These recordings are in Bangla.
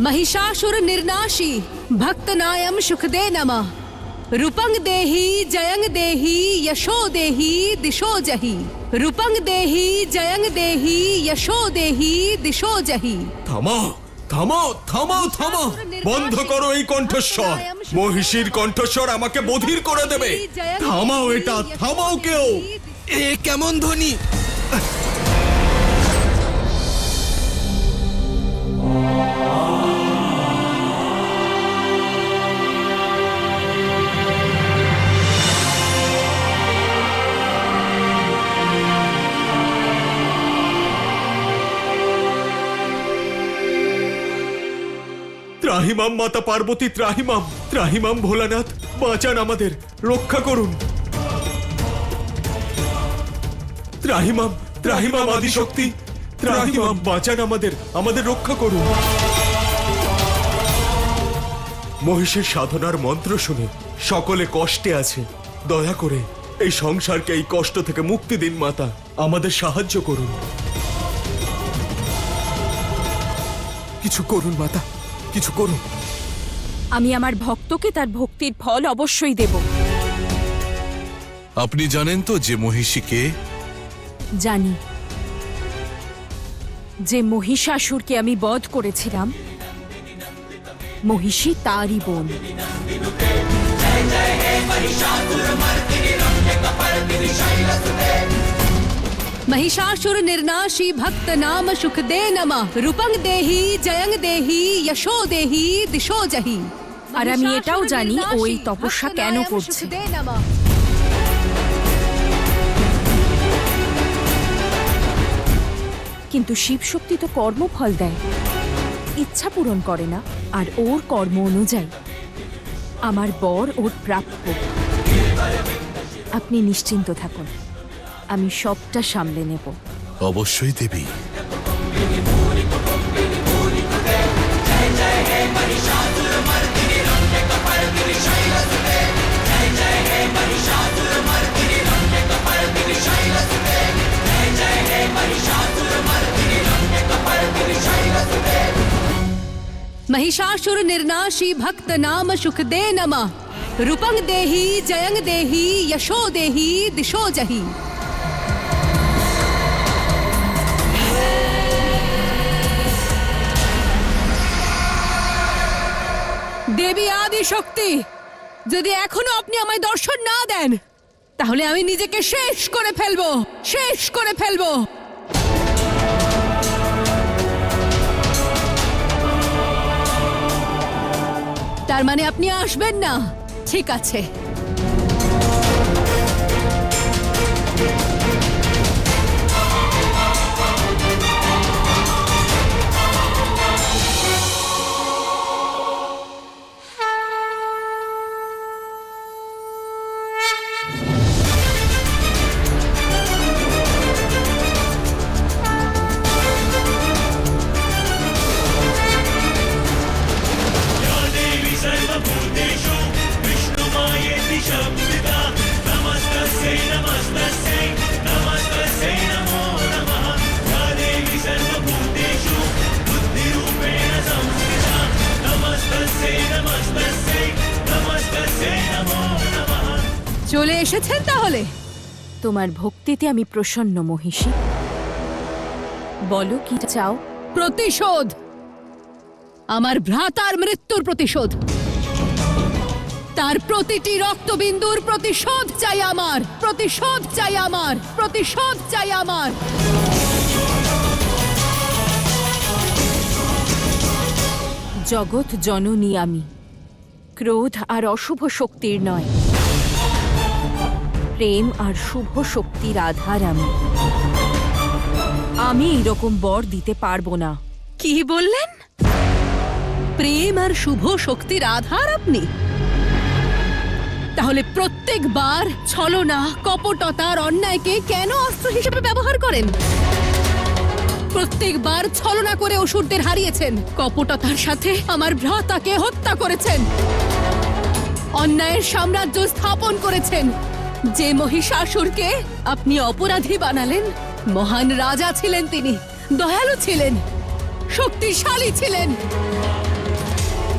महिषासुर निर्नाशी भक्तनायम सुखदे नमः। रूपंग देहि जयंग देहि यशो देहि दिशो जहि। रूपंग देहि जयंग देहि यशो देहि दिशो जहि। থামো থামো থামো থামো, বন্ধ করো এই কণ্ঠস্বর। মহিষীর কণ্ঠস্বর আমাকে বধির করে দেবে। থামাও এটা, থামাও কেউ। এ কেমন ধ্বনি? ত্রাহিমাম মাতা পার্বতী, ত্রাহিমাম ত্রাহিমাম ভোলানাথ, বাঁচান আমাদের, রক্ষা করুন। ত্রাহিমাম ত্রাহিমাম আদিশক্তি, ত্রাহিমাম বাঁচান আমাদের, আমাদের রক্ষা করুন। মহিষের সাধনার মন্ত্র শুনে সকলে কষ্টে আছে, দয়া করে এই সংসারকে এই কষ্ট থেকে মুক্তি দিন মাতা, আমাদের সাহায্য করুন। কিছু করুন মাতা, কিছু করুন। আমি আমার ভক্তকে তার ভক্তির ফল অবশ্যই দেব। আপনি জানেন তো যে মহিষীকে? জানি, যে মহিষাসুরকে আমি বধ করেছিলাম, মহিষী তারই বোন। महिषासुर निर्नाशी भक्त नाम सुख दे नमः। रूपंग देहि जयंग देहि यशो देहि दिशो जहि। আর আমি এটাও জানি ও এই তপস্যা কেন করছে। কিন্তু শিব শক্তি তো কর্মফল দেয়, ইচ্ছা পূরণ করে না। আর ওর কর্ম অনুযায়ী আমার বর ওর প্রাপ্য। আপনি নিশ্চিন্ত থাকুন, আমি সবটা সামলে নেব। অবশ্যই দেবী। महिषासुर निर्नाशी भक्त नाम सुख दे नमः। रूपंग देहि जयंग देहि यशो देहि दिशो जहि। দেবী আদি শক্তি, যদি এখনো আপনি আমায় দর্শন না দেন, তাহলে আমি নিজেকে শেষ করে ফেলবো, শেষ করে ফেলবো। তার মানে আপনি আসবেন না? ঠিক আছে। চলে এসেছেন তাহলে? তোমার ভক্তিতে আমি প্রসন্ন মহিষী। বলো কি চাও? প্রতিশোধ, আমার ভ্রাতার মৃত্যুর প্রতিশোধ। তার প্রতিটি রক্তবিন্দুর প্রতিশোধ চাই আমার, প্রতিশোধ চাই আমার, প্রতিশোধ চাই আমার। জগৎ জননী আমি, ক্রোধ আর অশুভ শক্তির নয়, প্রেম আর শুভ শক্তির আধার আমি। আমি এরকম বর দিতে পারবো না। কি বললেন? প্রেম আর শুভ শক্তির আধার আপনি? তাহলে প্রত্যেকবার ছলনা, কপটতার, অন্যায়কে কেন অস্ত্র হিসেবে ব্যবহার করেন? প্রত্যেকবার ছলনা করে অসুরদের হারিয়েছেন, কপটতার সাথে আমার ভ্রাতাকে হত্যা করেছেন, অন্যায়ের সাম্রাজ্য স্থাপন করেছেন। যে মহিষাসুরকে আপনি অপরাধী বানালেন, মহান রাজা ছিলেন তিনি, দয়ালু ছিলেন, শক্তিশালী ছিলেন।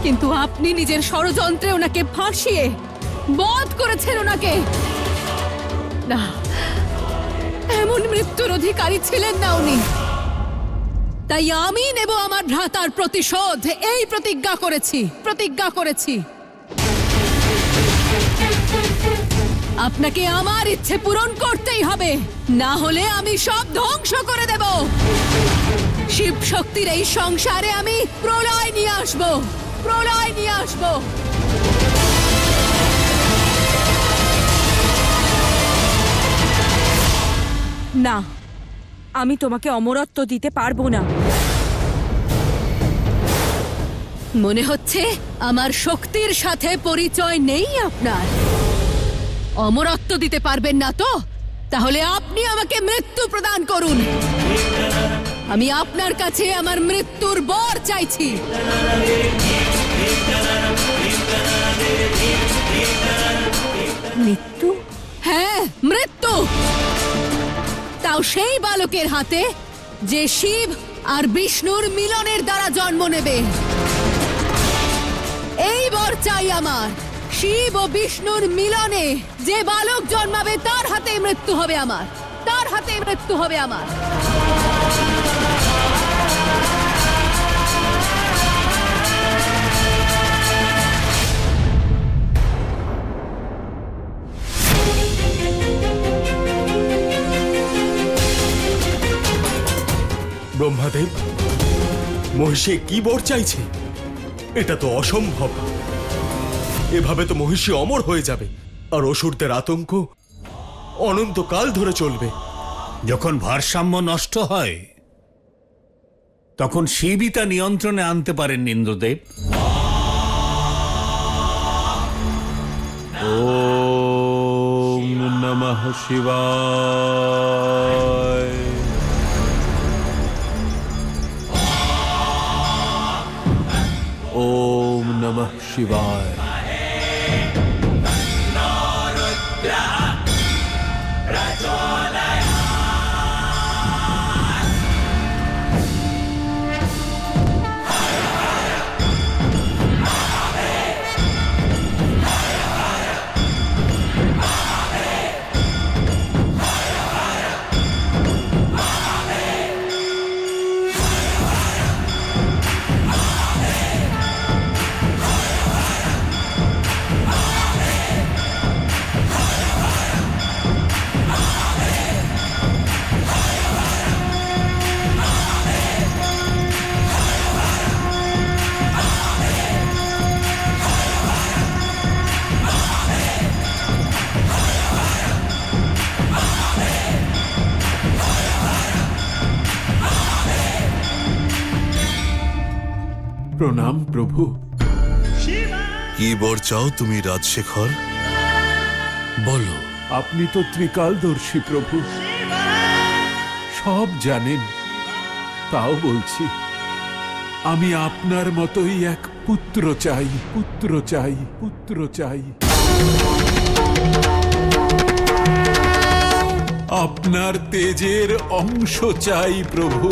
কিন্তু আপনি নিজের ষড়যন্ত্রে ওনাকে ফাঁসিয়ে বধ করেছেন ওনাকে। না, এমন মৃত্যুর অধিকারী ছিলেন না উনি। তাই আমি নেব আমার ভ্রাতার প্রতিশোধ, এই প্রতিজ্ঞা করেছি। আপনাকে আমার ইচ্ছে পূরণ করতেই হবে, না হলে আমি সব ধ্বংস করে দেব। শিব শক্তির এই সংসারে আমি প্রলয় নিয়ে আসব। না, আমি তোমাকে অমরত্ব দিতে পারবো না। মনে হচ্ছে আমার শক্তির সাথে পরিচয় নেই আপনার। অমরত্ব দিতে পারবেন না তো? তাহলে আপনি আমাকে মৃত্যু প্রদান করুন। আমি আপনার কাছে আমার মৃত্যুর বর চাইছি। মৃত্যু? হ্যাঁ, মৃত্যু। তাও সেই বালকের হাতে যে শিব আর বিষ্ণুর মিলনের দ্বারা জন্ম নেবে। এই বর চাই আমার। শিব ও বিষ্ণুর মিলনে যে বালক জন্মাবে তার হাতে মৃত্যু হবে আমার। ব্রহ্মাদেব, মহিষী কি বর চাইছে? এটা তো অসম্ভব। এভাবে তো মহিষী অমর হয়ে যাবে, আর অসুরদের আতঙ্ক অনন্তকাল ধরে চলবে। যখন ভারসাম্য নষ্ট হয় তখন শিবই তা নিয়ন্ত্রণে আনতে পারেন ইন্দ্রদেব। ওম নমঃ শিবায়। ওম নমঃ শিবায়। প্রণাম প্রভু। কি বর চাও তুমি রাজশেখর? বলো। আপনি তো ত্রিকালদর্শী প্রভু, সব জানেন। তাও বলছি, আমি আপনার মতোই এক পুত্র চাই। আপনার তেজের অংশ চাই প্রভু।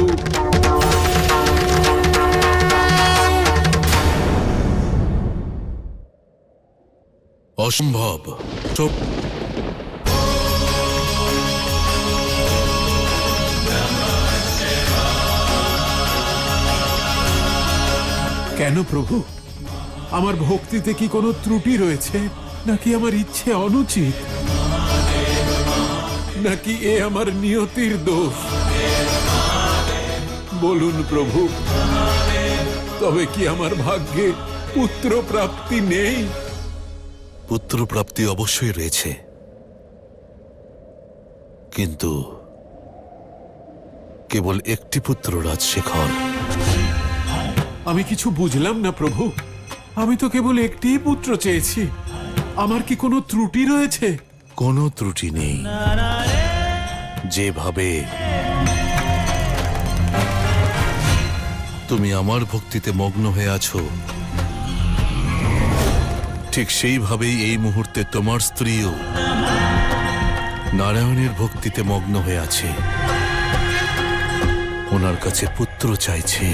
অসম্ভব। চুপ। কেন প্রভু? আমার ভক্তিতে কি কোনো ত্রুটি রয়েছে, নাকি আমার ইচ্ছে অনুচিত, নাকি এ আমার নিয়তির দোষ? বলুন প্রভু, তবে কি আমার ভাগ্যে পুত্র প্রাপ্তি নেই? পুত্র প্রাপ্তি অবশ্যই রয়েছে, কিন্তু কেবল একটি পুত্র রাজশেখর। আমি কিছু বুঝলাম না প্রভু। আমি তো কেবল একটিই পুত্র চেয়েছি। আমার কি কোনো ত্রুটি রয়েছে? কোনো ত্রুটি নেই। যেভাবে তুমি আমার ভক্তিতে মগ্ন হয়ে আছো, ঠিক সেইভাবেই এই মুহূর্তে তোমার স্ত্রীও নারায়ণের ভক্তিতে মগ্ন হয়ে আছে। ওনার কাছে পুত্র চাইছে।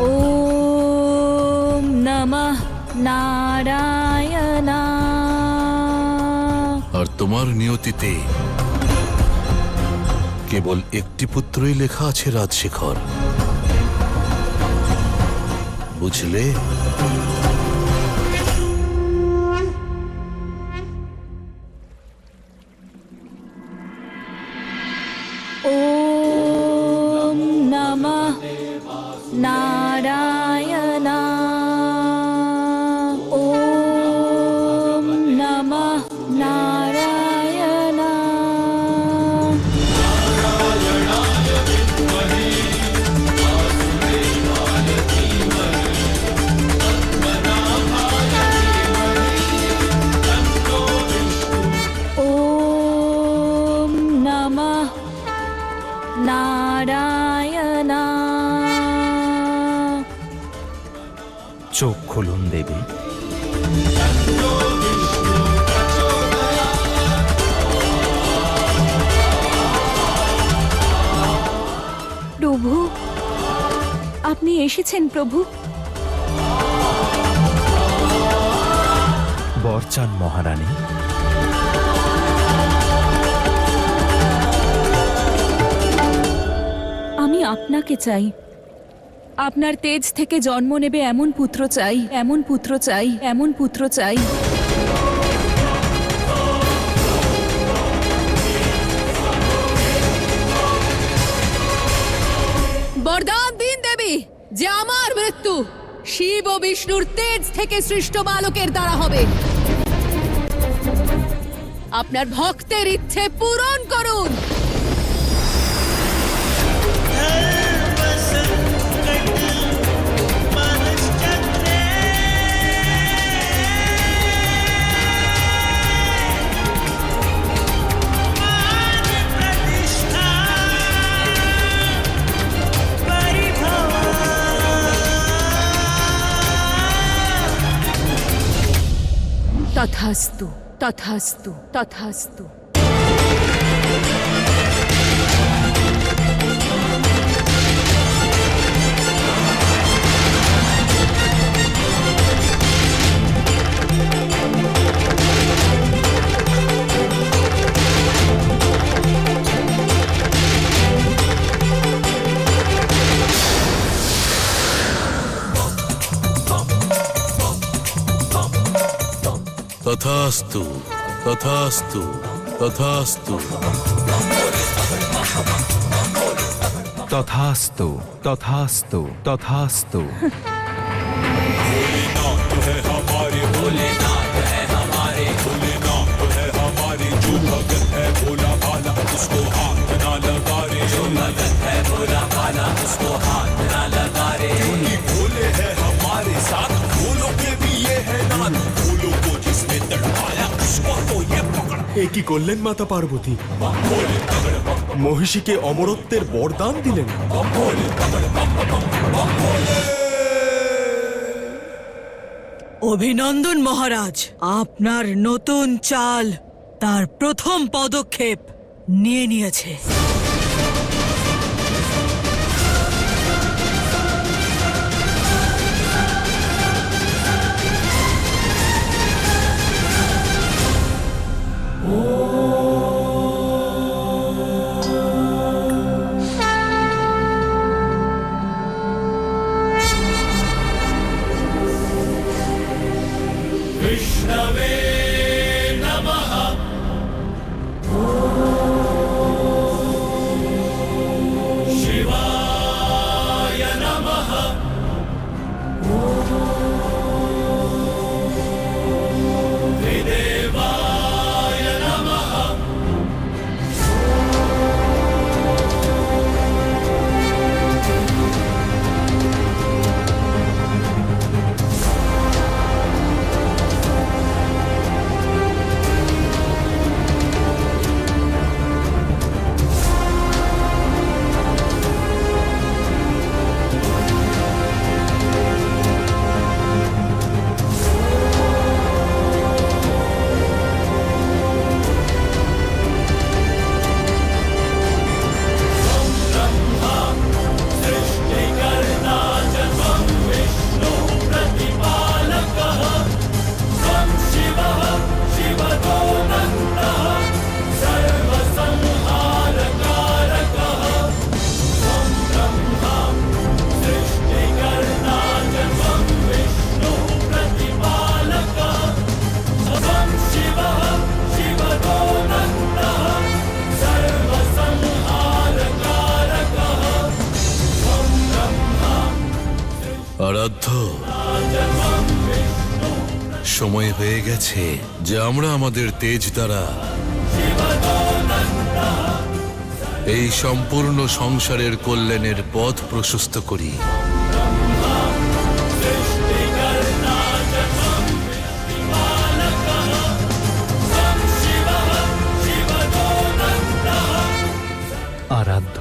ওম নমঃ নারায়ণা। আর তোমার নিয়তিতে কেবল একটি পুত্রই লেখা আছে, রাজশেখর। বুঝলে? ওম নমঃ নারায়ণা। ওম নমঃ নারায়ণা। ওম নমঃ নারায়ণা। চোখ খুলুন দেবী। প্রভু, আপনি এসেছেন প্রভু। বর চান মহারানী। আমি আপনাকে চাই। আপনার তেজ থেকে জন্ম নেবে এমন পুত্র চাই, এমন পুত্র চাই, এমন পুত্র চাই। বরদান দিন দেবী যে আমার মৃত্যু শিব ও বিষ্ণুর তেজ থেকে সৃষ্ট বালকের দ্বারা হবে। আপনার ভক্তের ইচ্ছে পূরণ করুন। তথাস্তু, তথাস্তু, তথাস্তু। তথাস্তু, তথাস্তু, তথাস্তু। তথাস্তু, তথাস্তু, তথাস্তু। এ কি করলেন মাতা পার্বতী? মহিষীকে অমরত্বের বরদান দিলেন। অভিনন্দন মহারাজ, আপনার নতুন চাল তার প্রথম পদক্ষেপ নিয়ে নিয়েছে। আরাধ্য, সময় হয়ে গেছে যে আমরা আমাদের তেজ দ্বারা এই সম্পূর্ণ সংসারের কল্যাণের পথ প্রশস্ত করি। আরাধ্য,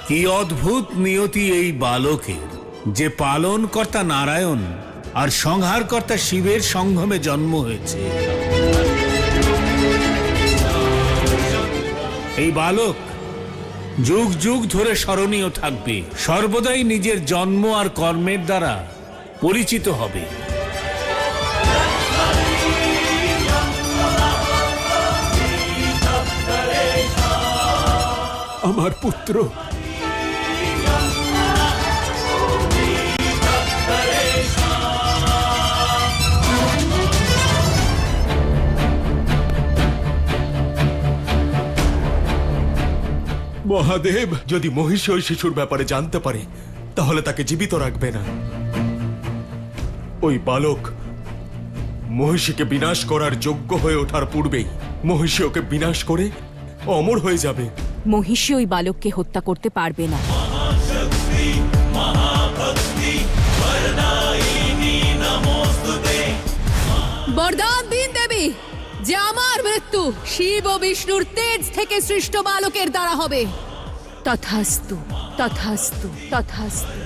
কি অদ্ভুত নিয়তি এই বালকের, যে পালনকর্তা নারায়ণ আর সংহারকর্তা শিবের সঙ্গমে জন্ম হয়েছে। এই বালক যুগ যুগ ধরে স্মরণীয় থাকবে, সর্বদাই নিজের জন্ম আর কর্মের দ্বারা পরিচিত হবে। আমার পুত্র, মহাদেব, যদি মহিষী ওই শিশুর ব্যাপারে জানতে পারে তাহলে তাকে জীবিত রাখবে না। ওই বালক মহিষীকে বিনাশ করার যোগ্য হয়ে ওঠার পূর্বেই মহিষী ওকে বিনাশ করে অমর হয়ে যাবে। মহিষী ওই বালককে হত্যা করতে পারবে না। বরদান দিন দেবী যে আমার মৃত্যু শিব ও বিষ্ণুর তেজ থেকে সৃষ্ট বালকের দ্বারা হবে। তথাস্তু, তথাস্তু, তথাস্তু।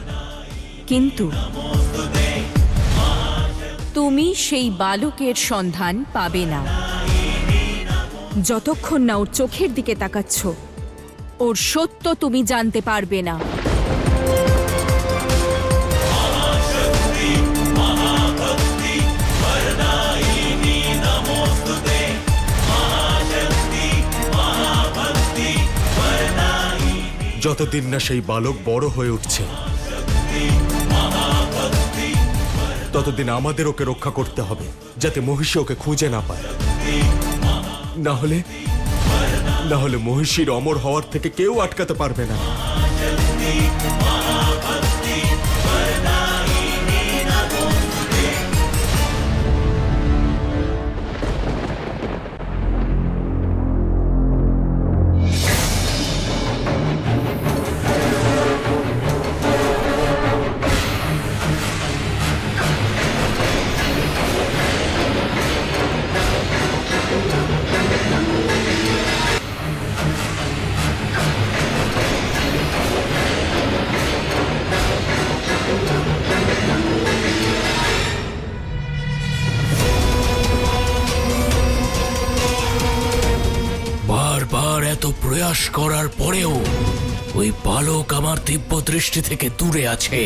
কিন্তু তুমি সেই বালকের সন্ধান পাবে না যতক্ষণ না ওর চোখের দিকে তাকাচ্ছ। ওর সত্য তুমি জানতে পারবে না। যতদিন না সেই বালক বড় হয়ে উঠছে ততদিন আমাদের ওকে রক্ষা করতে হবে, যাতে মহিষী ওকে খুঁজে না পায়। না হলে মহিষীর অমর হওয়ার থেকে কেউ আটকাতে পারবে না। এত প্রয়াস করার পরেও ওই বালক আমার দিব্য দৃষ্টি থেকে দূরে আছে।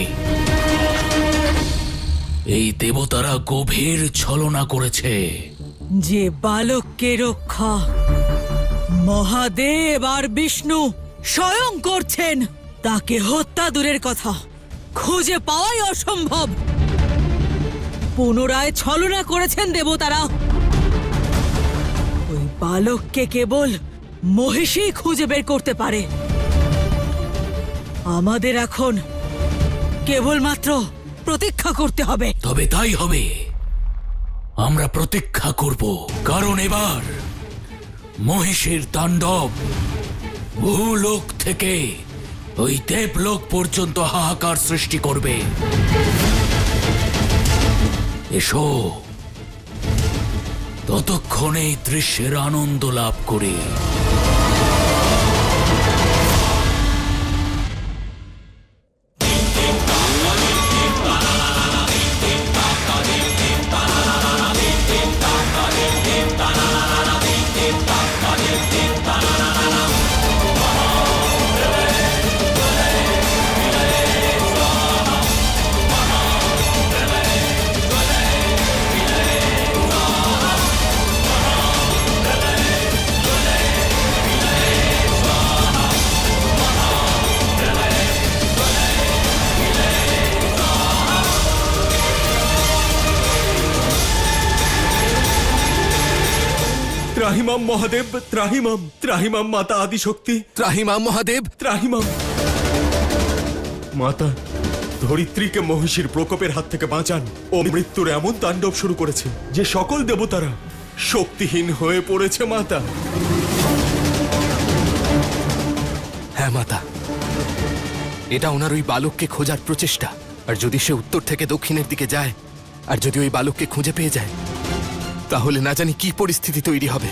এই দেবতারা গভীর ছলনা করেছে। যে বালককে রক্ষা মহাদেব আর বিষ্ণু স্বয়ং করছেন, তাকে হত্যা দূরের কথা, খুঁজে পাওয়াই অসম্ভব। পুনরায় ছলনা করেছেন দেবতারা। বালককে কেবল মহিষী খুঁজে বের করতে পারে। আমাদের এখন কেবলমাত্র প্রতীক্ষা করতে হবে। তবে তাই হবে, আমরা প্রতীক্ষা করব, কারণ এবার মহিষীর তাণ্ডব ভূলোক থেকে ওই দেবলোক পর্যন্ত হাহাকার সৃষ্টি করবে। এসো, ততক্ষণে এই দৃশ্যের আনন্দ লাভ করি। ত্রাহিমাম মহাদেব, ত্রাহিমাম, ত্রাহিমাম মাতা আদিশক্তি, ত্রাহিমাম মহাদেব। ত্রাহিমাম। মাতা, ধরিত্রীকে মহিষীর প্রকোপের হাত থেকে বাঁচান। ও মৃত্যুর এমন তাণ্ডব শুরু করেছে যে সকল দেবতারা শক্তিহীন হয়ে পড়েছে। মাতা। হ্যাঁ মাতা, এটা ওনার ওই বালককে খোঁজার প্রচেষ্টা। আর যদি সে উত্তর থেকে দক্ষিণের দিকে যায়, আর যদি ওই বালককে খুঁজে পেয়ে যায়, তাহলে না জানি কি পরিস্থিতি তৈরি হবে।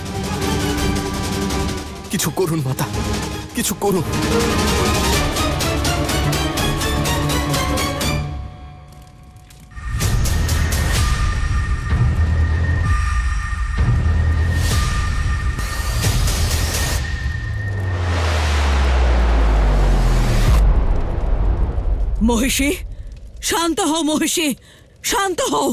কিছু করুন মাতা, কিছু করুন। মহিষী, শান্ত হও মহিষী, শান্ত হও।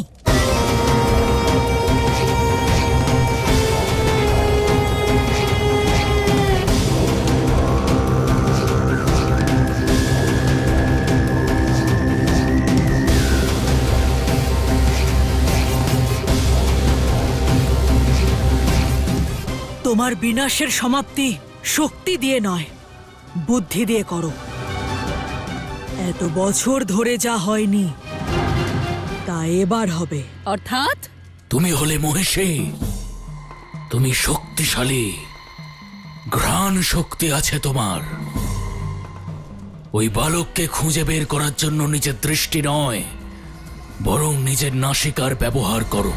তোমার বিনাশের সমাপ্তি শক্তি দিয়ে নয়, বুদ্ধি দিয়ে করো। এত বছর ধরে যা হয়নি তা এবার হবে। অর্থাৎ তুমি হলে মহিষী, তুমি শক্তিশালী, ঘ্রাণ শক্তি আছে তোমার। ওই বালককে খুঁজে বের করার জন্য নিজের দৃষ্টি নয়, বরং নিজের নাসিকার ব্যবহার করো।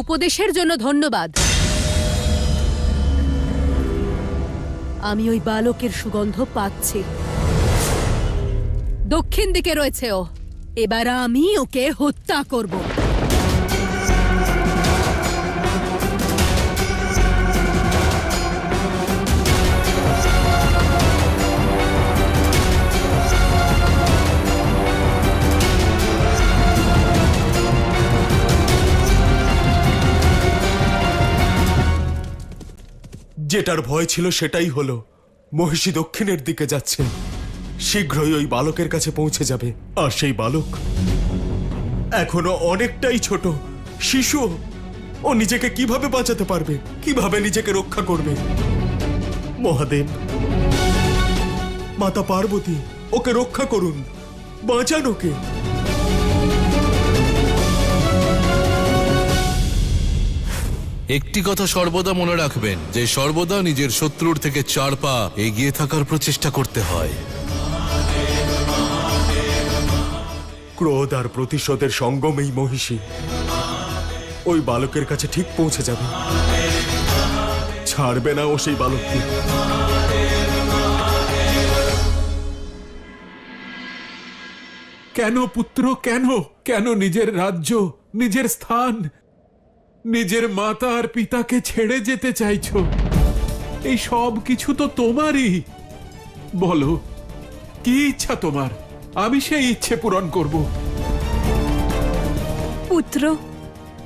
উপদেশের জন্য ধন্যবাদ। আমি ওই বালকের সুগন্ধ পাচ্ছি। দক্ষিণ দিকে রয়েছে ও। এবার আমি ওকে হত্যা করব। যেটার ভয় ছিল সেটাই হলো। মহিষী দক্ষিণের দিকে যাচ্ছে, শীঘ্রই ওই বালকের কাছে পৌঁছে যাবে। আর সেই বালক এখনো অনেকটাই ছোট, শিশু। ও নিজেকে কিভাবে বাঁচাতে পারবে, কিভাবে নিজেকে রক্ষা করবে? মহাদেব, মাতা পার্বতী, ওকে রক্ষা করুন, বাঁচান ওকে। একটি কথা সর্বদা মনে রাখবেন, যে সর্বদা নিজের শত্রুর থেকে 4 পা এগিয়ে থাকার প্রচেষ্টা করতে হয়। ক্রোধ আর প্রতিশোধের সঙ্গমেই মহিষী ওই বালকের কাছে ঠিক পৌঁছে যাবে। ছাড়বে না ও সেই বালককে। কেন পুত্র, কেন কেন নিজের রাজ্য, নিজের স্থান, নিজের মাতা আর পিতাকে ছেড়ে যেতে চাইছো? এই সব কিছু তো তোমারই। বলো, কি ইচ্ছা তোমার? আমি সেই ইচ্ছে পূরণ করব। পুত্র,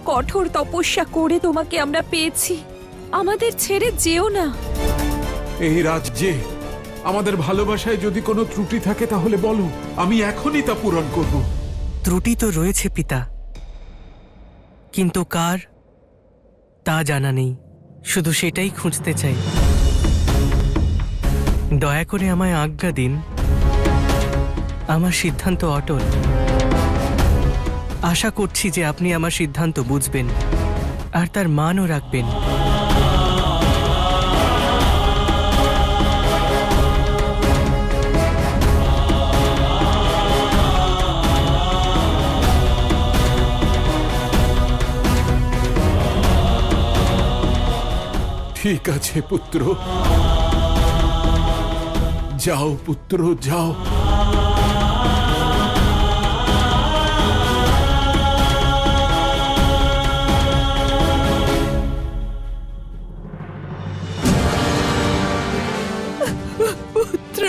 কঠোর তপস্যা করে তোমাকে আমরা পেয়েছি, আমাদের ছেড়ে যেও না। এই রাজ্যে আমাদের ভালোবাসায় যদি কোনো ত্রুটি থাকে তাহলে বলো, আমি এখনই তা পূরণ করব। ত্রুটি তো রয়েছে পিতা, কিন্তু কার তা জানা নেই। শুধু সেটাই খুঁজতে চাই। দয়া করে আমায় আজ্ঞা দিন। আমার সিদ্ধান্ত অটল। আশা করছি যে আপনি আমার সিদ্ধান্ত বুঝবেন আর তার মানও রাখবেন। ঠিক আছে পুত্র, যাও পুত্র, যাও। পুত্র,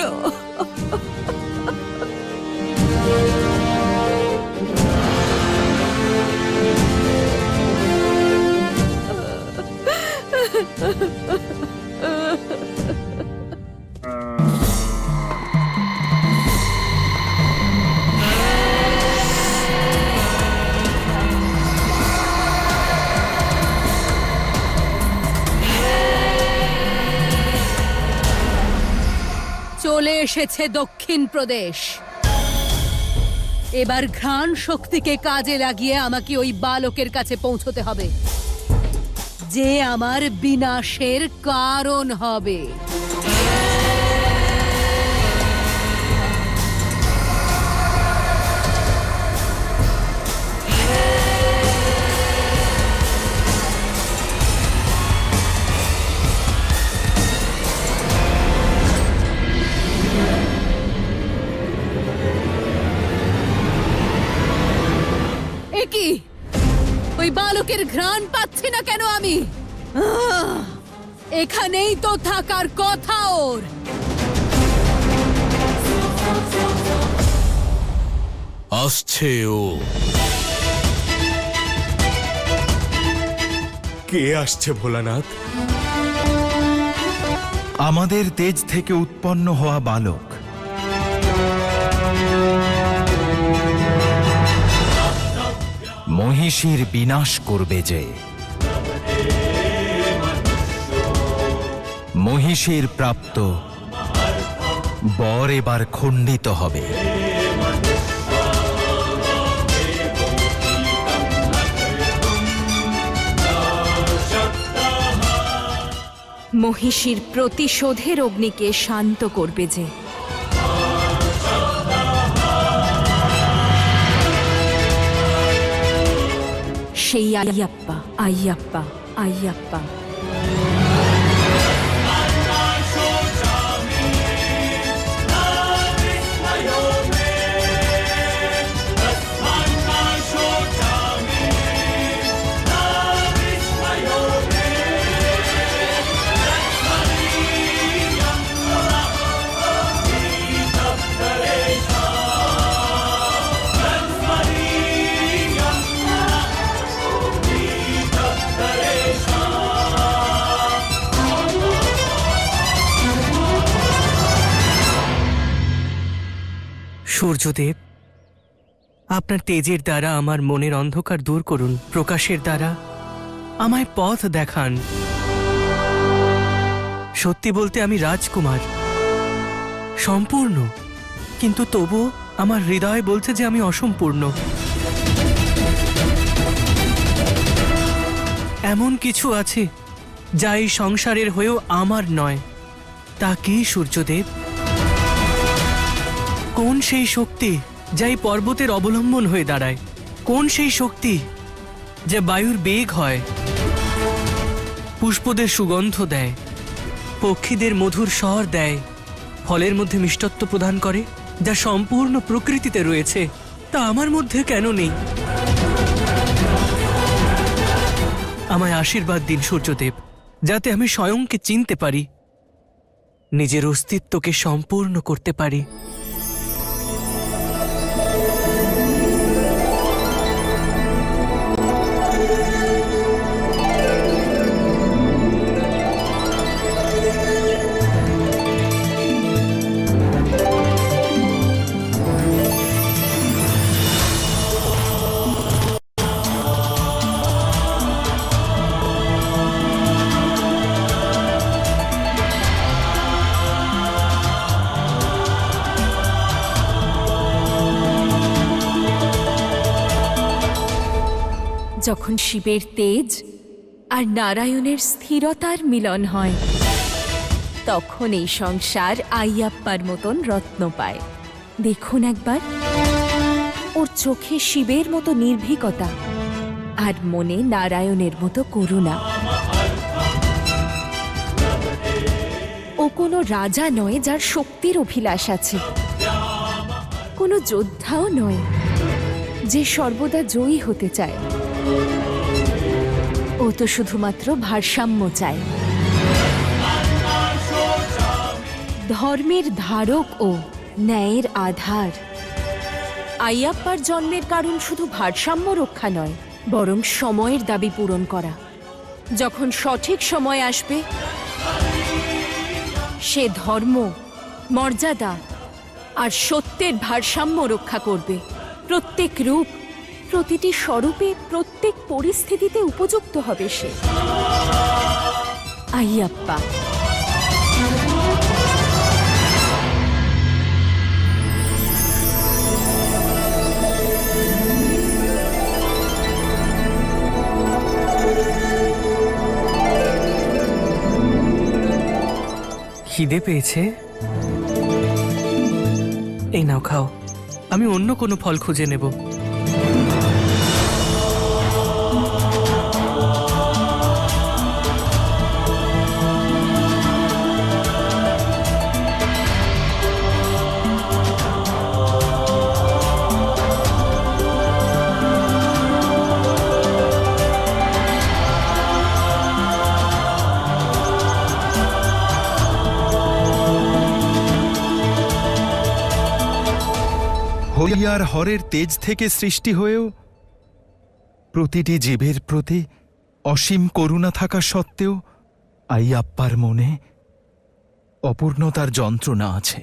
চলে এসেছে দক্ষিণ প্রদেশ। এবার ঘ্রাণ শক্তিকে কাজে লাগিয়ে আমাকে ওই বালকের কাছে পৌঁছতে হবে, যে আমার বিনাশের কারণ হবে। কি ওই বালকের ঘ্রাণ পাচ্ছি না কেন আমি? এখানেই তো থাকার কথা ওর। আসছে ও। কে আসছে ভোলানাথ? আমাদের তেজ থেকে উৎপন্ন হওয়া বালক। মহিষীর বিনাশ করবে যে। মহিষীর প্রাপ্ত বর এবার খণ্ডিত হবে। মহিষীর প্রতিশোধের অগ্নিকে শান্ত করবে যে। সেই আইয়াপ্পা, আইয়াপ্পা, আইয়াপ্পা। সূর্যদেব, আপনার তেজের দ্বারা আমার মনের অন্ধকার দূর করুন। প্রকাশের দ্বারা আমায় পথ দেখান। সত্যি বলতে আমি রাজকুমার, সম্পূর্ণ, কিন্তু তবু আমার হৃদয় বলছে যে আমি অসম্পূর্ণ। এমন কিছু আছে যা এই সংসারের হয়েও আমার নয়। তা কি সূর্যদেব? কোন সেই শক্তি যা এই পর্বতের অবলম্বন হয়ে দাঁড়ায়? কোন সেই শক্তি যা বায়ুর বেগ হয়, পুষ্পদের সুগন্ধ দেয়, পক্ষীদের মধুর স্বর দেয়, ফলের মধ্যে মিষ্টত্ব প্রদান করে, যা সম্পূর্ণ প্রকৃতিতে রয়েছে, তা আমার মধ্যে কেন নেই? আমায় আশীর্বাদ দিন সূর্যদেব, যাতে আমি স্বয়ংকে চিনতে পারি, নিজের অস্তিত্বকে সম্পূর্ণ করতে পারি। যখন শিবের তেজ আর নারায়ণের স্থিরতার মিলন হয়, তখন এই সংসার আইয়াপ্পার মতন রত্ন পায়। দেখুন একবার, ওর চোখে শিবের মতো নির্ভীকতা আর মনে নারায়ণের মতো করুণা। ও কোনো রাজা নয় যার শক্তির অভিলাষ আছে, কোনো যোদ্ধাও নয় যে সর্বদা জয়ী হতে চায়। ও তো শুধুমাত্র ভারসাম্য চায়। ধর্মের ধারক ও, ন্যায়ের আধার। আইয়াপ্পার জন্মের কারণ শুধু ভারসাম্য রক্ষা নয়, বরং সময়ের দাবি পূরণ করা। যখন সঠিক সময় আসবে, সে ধর্ম, মর্যাদা আর সত্যের ভারসাম্য রক্ষা করবে। প্রত্যেক রূপ, প্রতিটি স্বরূপে, প্রত্যেক পরিস্থিতিতে উপযুক্ত হবে সে। আইয়াপ্পা। খিদে পেয়েছে? এই নাও, খাও। আমি অন্য কোনো ফল খুঁজে নেব। হরি আর হরের তেজ থেকে সৃষ্টি হয়েও প্রতিটি জীবের প্রতি অসীম করুণা থাকা সত্ত্বেও আইয়াপ্পার মনে অপূর্ণতার যন্ত্রণা আছে।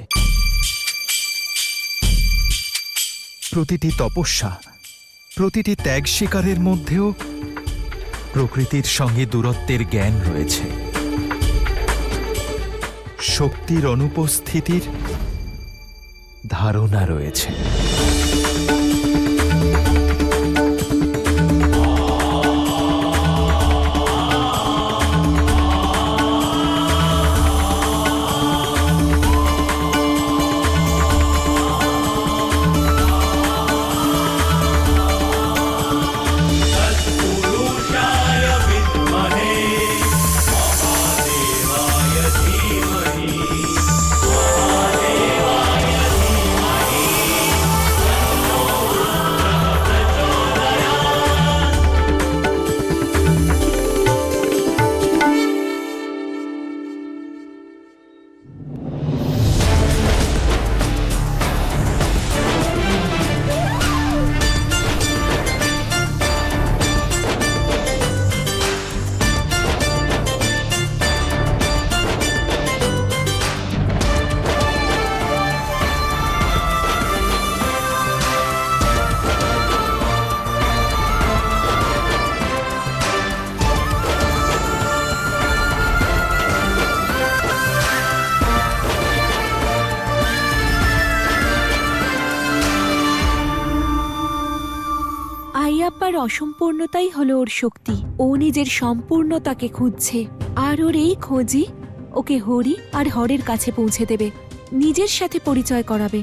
প্রতিটি তপস্যা, প্রতিটি ত্যাগ স্বীকারের মধ্যেও প্রকৃতির সঙ্গে দূরত্বের জ্ঞান রয়েছে। শক্তির অনুপস্থিতির ধারণা রয়েছে। আইয়াপ্পার অসম্পূর্ণতাই হলো ওর শক্তি। ও নিজের সম্পূর্ণতাকে খুঁজছে, আর ওর এই খোঁজই ওকে হরি আর হরের কাছে পৌঁছে দেবে, নিজের সাথে পরিচয় করাবে।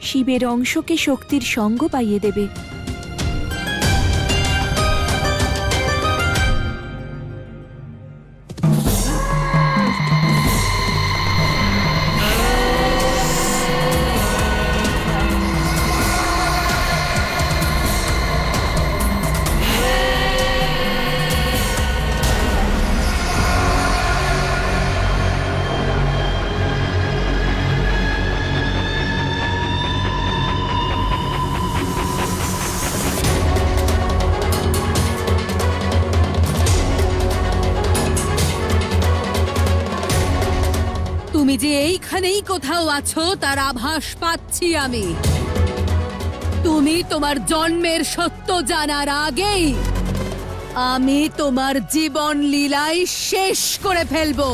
শিবের অংশকে শক্তির সঙ্গ পাইয়ে দেবে। তুমি যে এইখানেই কোথাও আছো তার আভাস পাচ্ছি আমি। তুমি তোমার জন্মের সত্য জানার আগেই আমি তোমার জীবন লীলাই শেষ করে ফেলবো।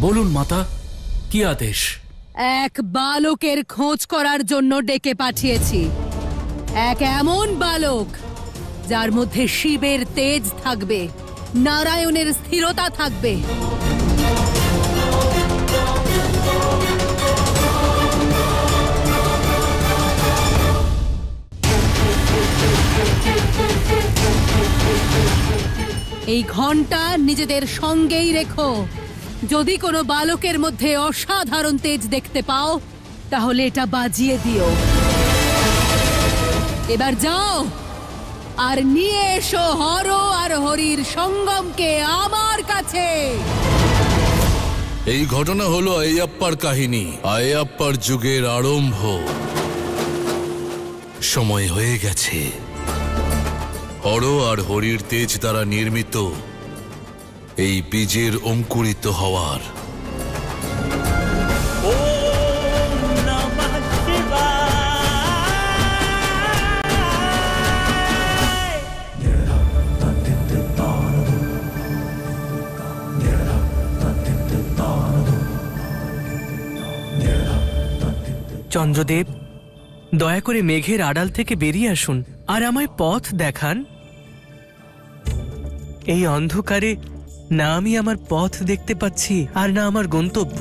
বলুন মাতা, কি আদেশ? এক বালকের খোঁজ করার জন্য ডেকে পাঠিয়েছি। এক এমন বালক যার মধ্যে শিবের তেজ থাকবে, নারায়ণের স্থিরতা থাকবে। এই ঘণ্টা নিজেদের সঙ্গেই রেখো। যদি কোনো বালকের মধ্যে অসাধারণ তেজ দেখতে পাও তাহলে এটা বাজিয়ে দিও। এবার যাও আর নিয়ে এসো হর আর হরির সঙ্গমকে আমার কাছে। এই ঘটনা হলো আইয়াপ্পার কাহিনী, আইয়াপ্পার যুগের আরম্ভ। সময় হয়ে গেছে হর আর হরির তেজ দ্বারা নির্মিত এই বীজের অঙ্কুরিত হওয়ার। চন্দ্রদেব, দয়া করে মেঘের আড়াল থেকে বেরিয়ে আসুন আর আমায় পথ দেখান। এই অন্ধকারে না আমি আমার পথ দেখতে পাচ্ছি আর না আমার গন্তব্য।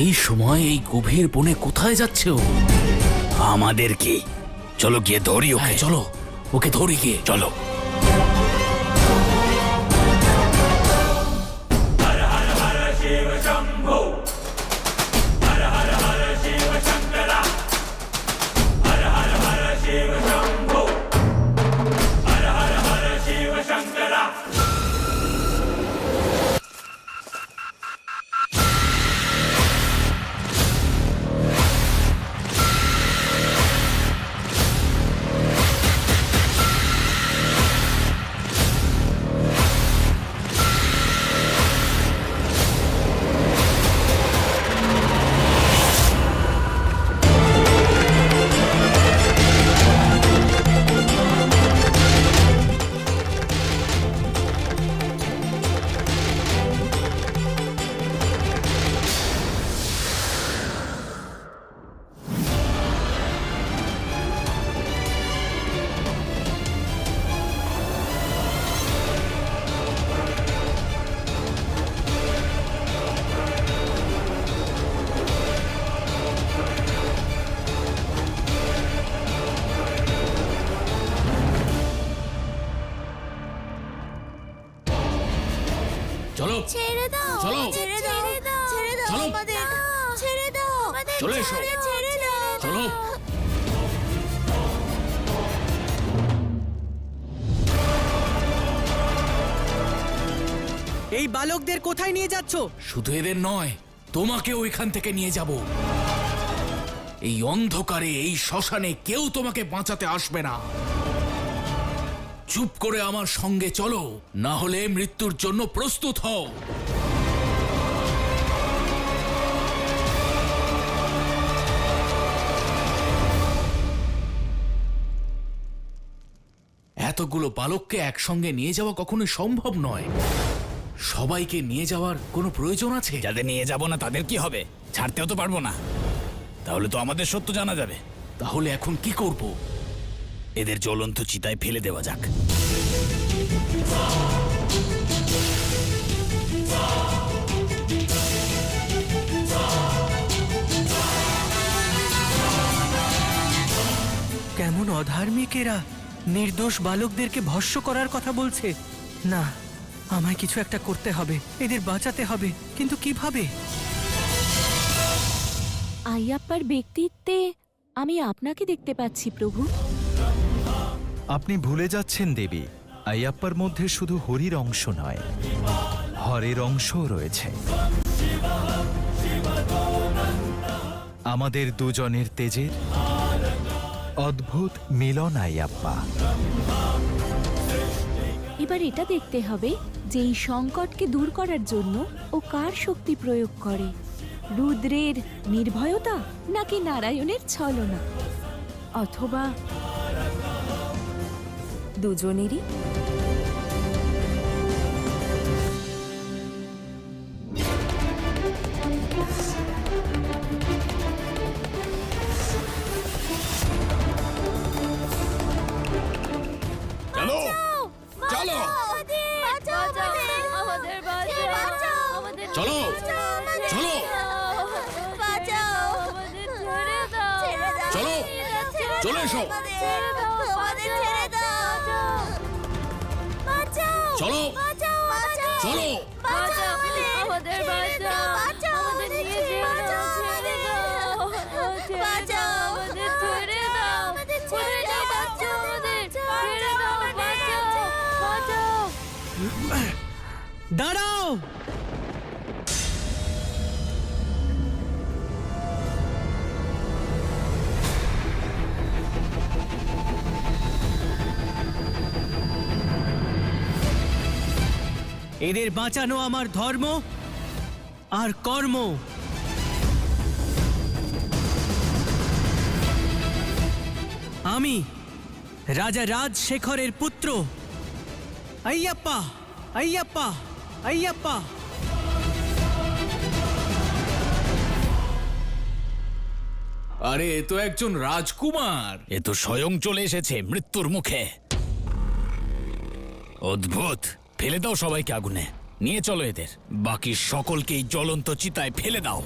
এই সময় এই গভীর বনে কোথায় যাচ্ছে ও? আমাদের কি? চলো গিয়ে ধরি ওকে। চলো ওকে ধরি গিয়ে, চলো। চলো ছেড়ে দাও, চলো। ছেড়ে দাও, ছেড়ে দাও চলো। আমাদের, ছেড়ে দাও আমাদের, চলে এসো। ছেড়ে দাও। চলো। এই বালকদের কোথায় নিয়ে যাচ্ছ? শুধু এদের নয়, তোমাকে ওইখান থেকে নিয়ে যাব। এই অন্ধকারে এই শ্মশানে কেউ তোমাকে বাঁচাতে আসবে না। চুপ করে আমার সঙ্গে চলো, না হলে মৃত্যুর জন্য প্রস্তুত হও। এতগুলো বালককে একসঙ্গে নিয়ে যাওয়া কখনোই সম্ভব নয়। সবাইকে নিয়ে যাওয়ার কোনো প্রয়োজন আছে? যাদের নিয়ে যাব না তাদের কি হবে? ছাড়তেও তো পারবো না, তাহলে তো আমাদের সত্য জানা যাবে। তাহলে এখন কি করব? এদের জ্বলন্ত চিতায় ফেলে দেওয়া যাক। কেমন অধার্মিক এরা! নির্দোষ বালকদেরকে ভস্ম করার কথা বলছে। না, আমায় কিছু একটা করতে হবে, এদের বাঁচাতে হবে, কিন্তু কিভাবে? আইয়াপ্পার ব্যক্তিত্বে আমি আপনাকে দেখতে পাচ্ছি প্রভু। আপনি ভুলে যাচ্ছেন দেবী, আইয়াপ্পার মধ্যে শুধু হরির অংশ নয়, হরের অংশও রয়েছে। আমাদের দুজনের তেজের অদ্ভুত মিলন আইয়াপ্পা। এবার এটা দেখতে হবে যে এই সংকটকে দূর করার জন্য ও কার শক্তি প্রয়োগ করে, রুদ্রের নির্ভয়তা নাকি নারায়ণের ছলনা, অথবা দুজনেরই। চলো চলো চলো চলো চলো, চলে এসো। চলো চলো দাঁড়াও! এদের বাঁচানো আমার ধর্ম আর কর্ম। আমি রাজা রাজশেখরের পুত্র আইয়াপ্পা, আইয়াপ্পা, আইয়াপ্পা। আরে এ তো একজন রাজকুমার। এ তো স্বয়ং চলে এসেছে মৃত্যুর মুখে। অদ্ভুত! ফেলে দাও সবাইকে আগুনে, নিয়ে চলো এদের। বাকি সকলকেই জ্বলন্ত চিতায় ফেলে দাও।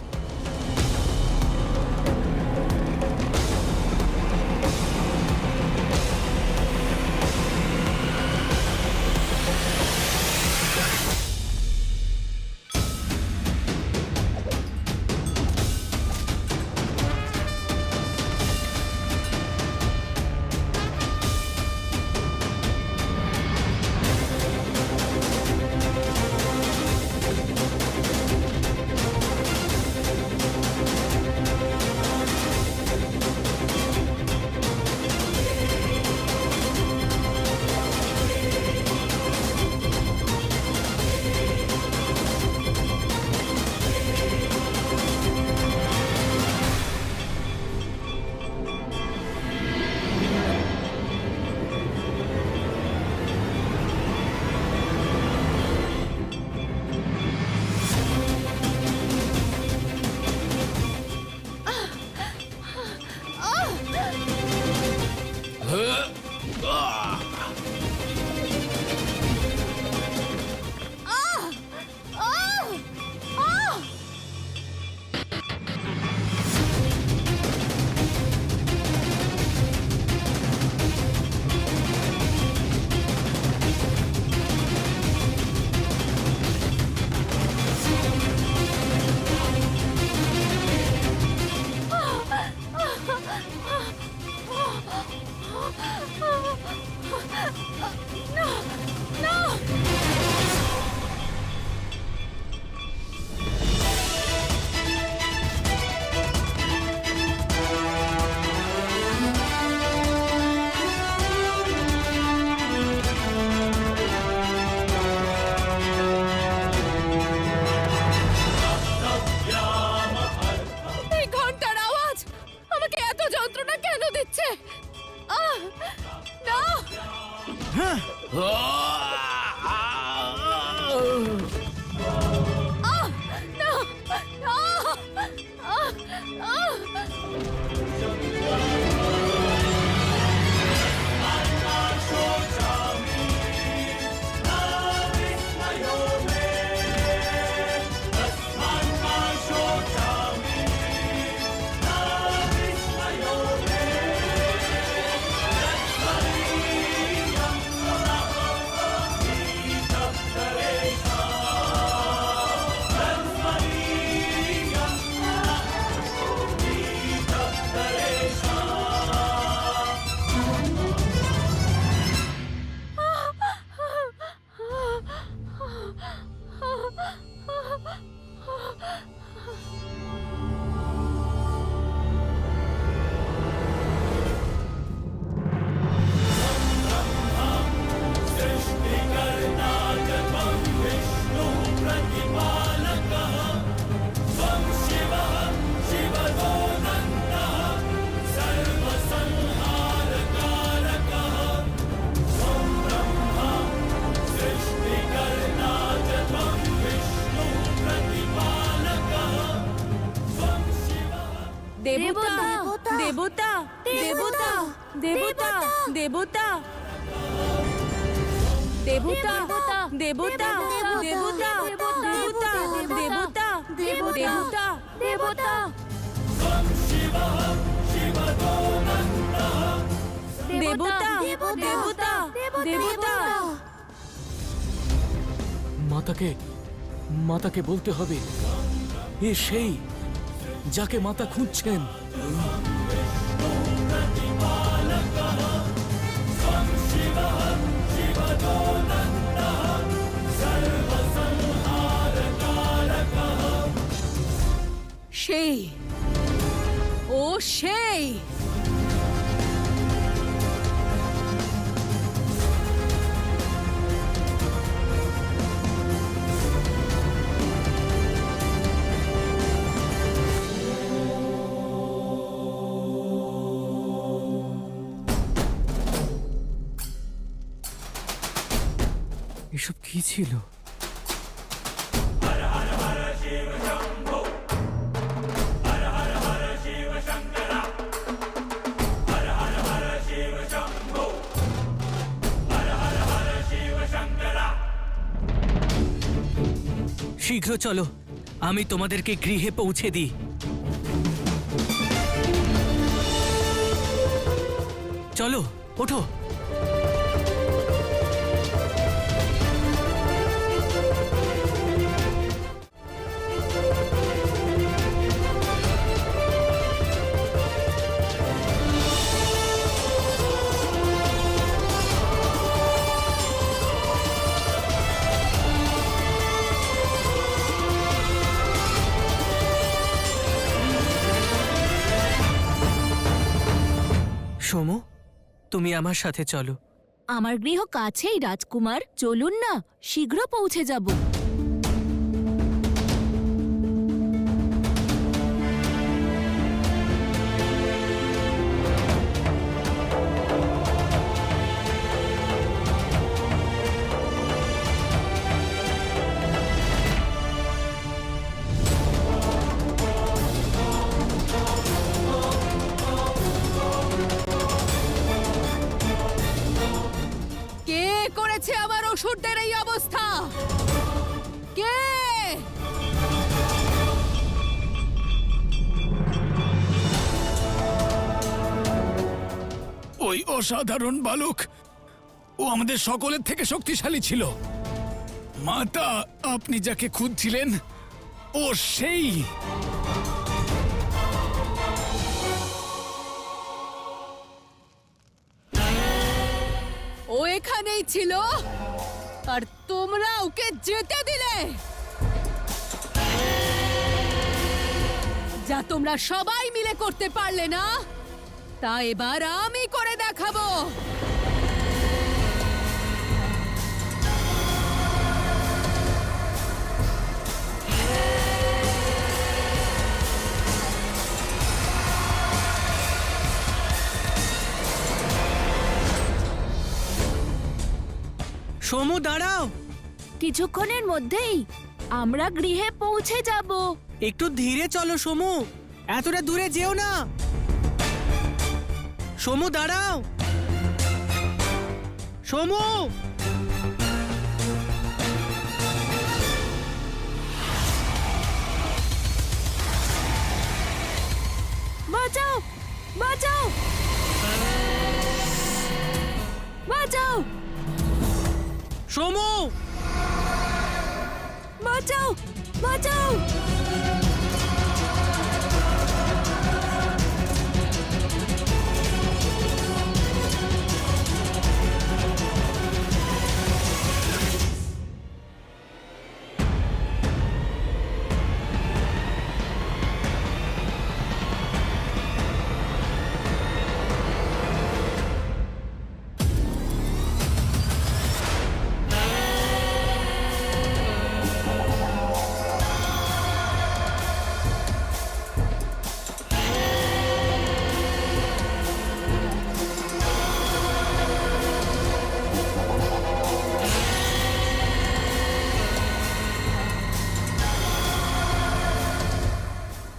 এই ঘন্টার আওয়াজ আমাকে এত যন্ত্রণা কেন দিচ্ছে? আহ! না! আহ! না! আহ! আহ! আহ! দেবতা দেবতা দেবতা দেবতা দেবতা দেবতা দেবতা দেবতা দেবতা দেবতা দেবতা দেবতা দেবতা দেবতা দেবতা মাতাকে বলতে হবে এ সেই যাকে মাতা খুঁজছেন। সেই ও সেই এসব কি ছিল? শীঘ্র চলো, আমি তোমাদেরকে গৃহে পৌঁছে দিই। চলো, ওঠো। সোমু, তুমি আমার সাথে চলো। আমার গৃহ কাছেই রাজকুমার, চলুন না, শীঘ্র পৌঁছে যাব। আমার অসুরদের এই অবস্থা? কে? ওই অসাধারণ বালক, ও আমাদের সকলের থেকে শক্তিশালী ছিল। মাতা, আপনি যাকে খুঁজছিলেন ও সেই। ও ও এখানেই ছিল আর তোমরা ওকে যেতে দিলে। যা তোমরা সবাই মিলে করতে পারলে না, তা এবার আমি করে দেখাবো। সমু দাঁড়াও, কিছুক্ষণের মধ্যেই আমরা গৃহে পৌঁছে যাব। একটু ধীরে চলো সমু, এতটা দূরে যেও না। সমু দাঁড়াও, সমু। বাঁচাও, বাঁচাও, বাঁচাও, সমু, বাঁচাও, বাঁচাও।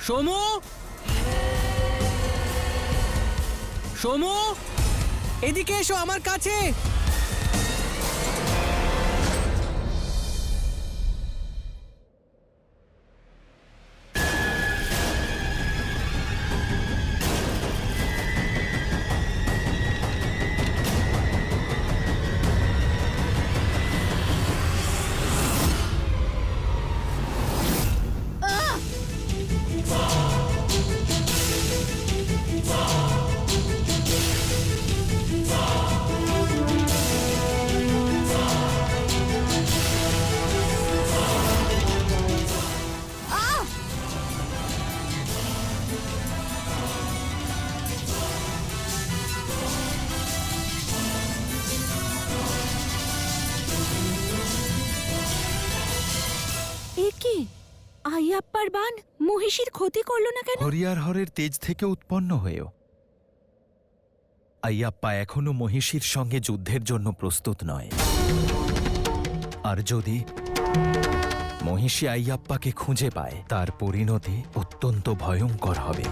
সমু, সমু, এদিকে এসো আমার কাছে। আইয়াপ্পার বান মহিষীর ক্ষতি করলো না কেন? হরিয়ার হরের তেজ থেকে উৎপন্ন হয়েও আইয়াপ্পা এখনো মহিষীর সঙ্গে যুদ্ধের জন্য প্রস্তুত নয়। আর যদি মহিষী আইয়াপ্পাকে খুঁজে পায়, তার পরিণতি অত্যন্ত ভয়ঙ্কর হবে।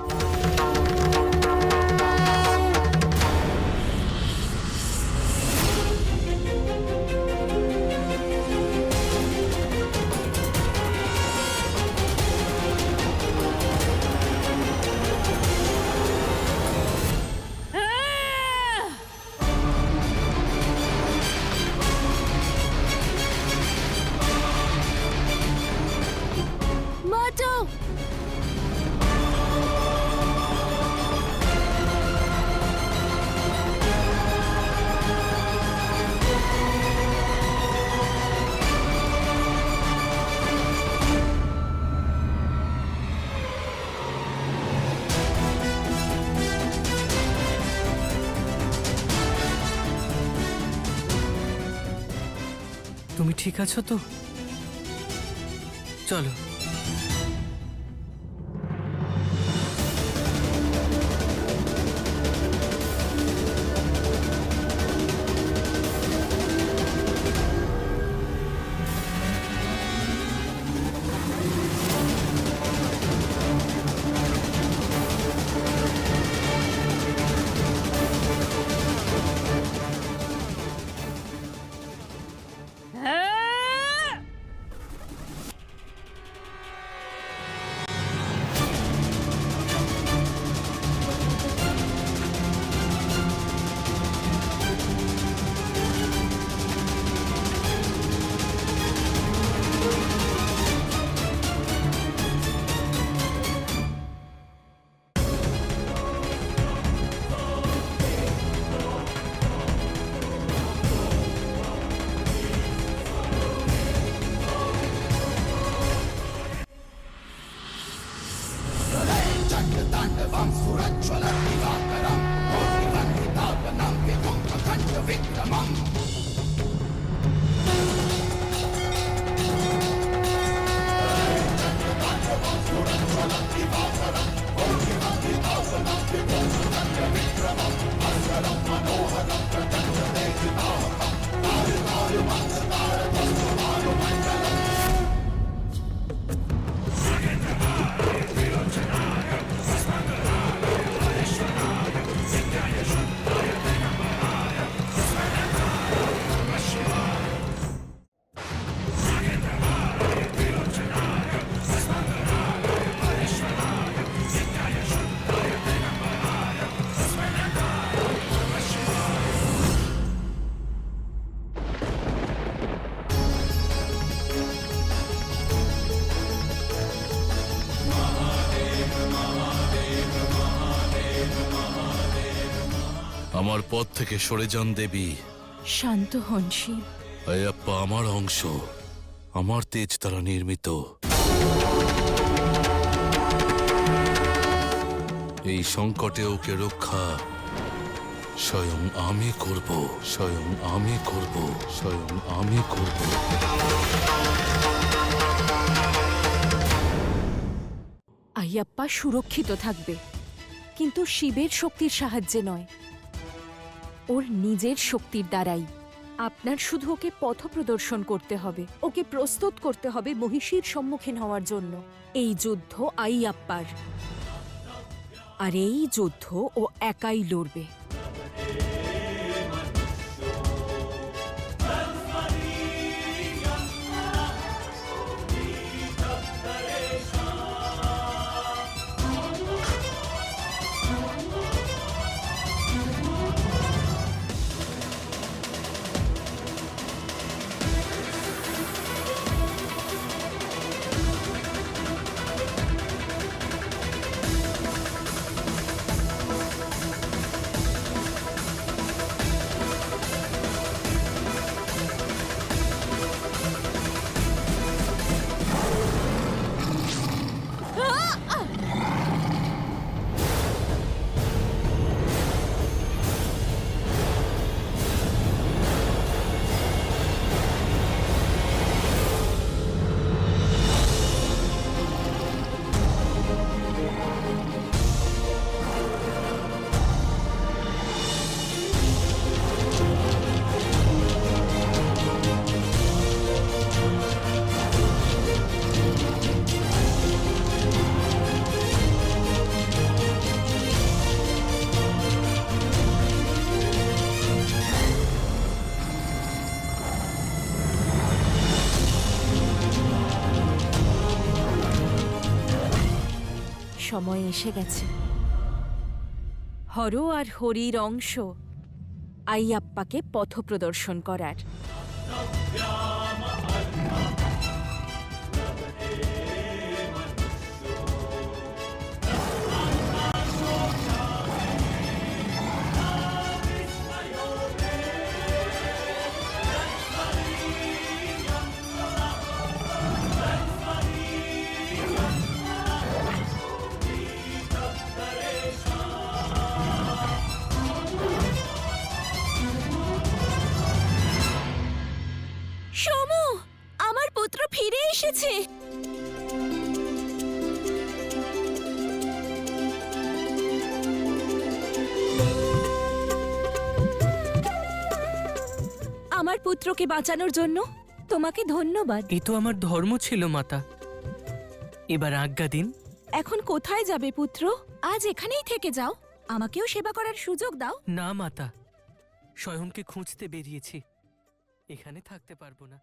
তুমি ঠিক আছো তো? চলো। আমার পথ থেকে সরে যান দেবী। শান্ত হন শিব। আয়াপ্পা আমার অংশ, আমার তেজ দ্বারা নির্মিত। এই সংকটে ওকে রক্ষা স্বয়ং আমি করব, স্বয়ং আমি করব, স্বয়ং আমি করব। আইয়াপ্পা সুরক্ষিত থাকবে, কিন্তু শিবের শক্তির সাহায্যে নয়, ওর নিজের শক্তির দ্বারাই। আপনার শুধু ওকে পথ প্রদর্শন করতে হবে, ওকে প্রস্তুত করতে হবে মহিষীর সম্মুখীন হওয়ার জন্য। এই যুদ্ধ আইয়াপ্পার, আর এই যুদ্ধ ও একাই লড়বে। সময় এসে গেছে হর আর হরির অংশ আইয়াপ্পাকে পথ প্রদর্শন করার। সমু, আমার পুত্র ফিরে এসেছে। আমার পুত্রকে বাঁচানোর জন্য তোমাকে ধন্যবাদ। এ তো আমার ধর্ম ছিল মাতা, এবার আজ্ঞা দিন। এখন কোথায় যাবে পুত্র? আজ এখানেই থেকে যাও, আমাকেও সেবা করার সুযোগ দাও। না মাতা, স্বয়ংকে খুঁজতে বেরিয়েছি, এখানে থাকতে পারবো না।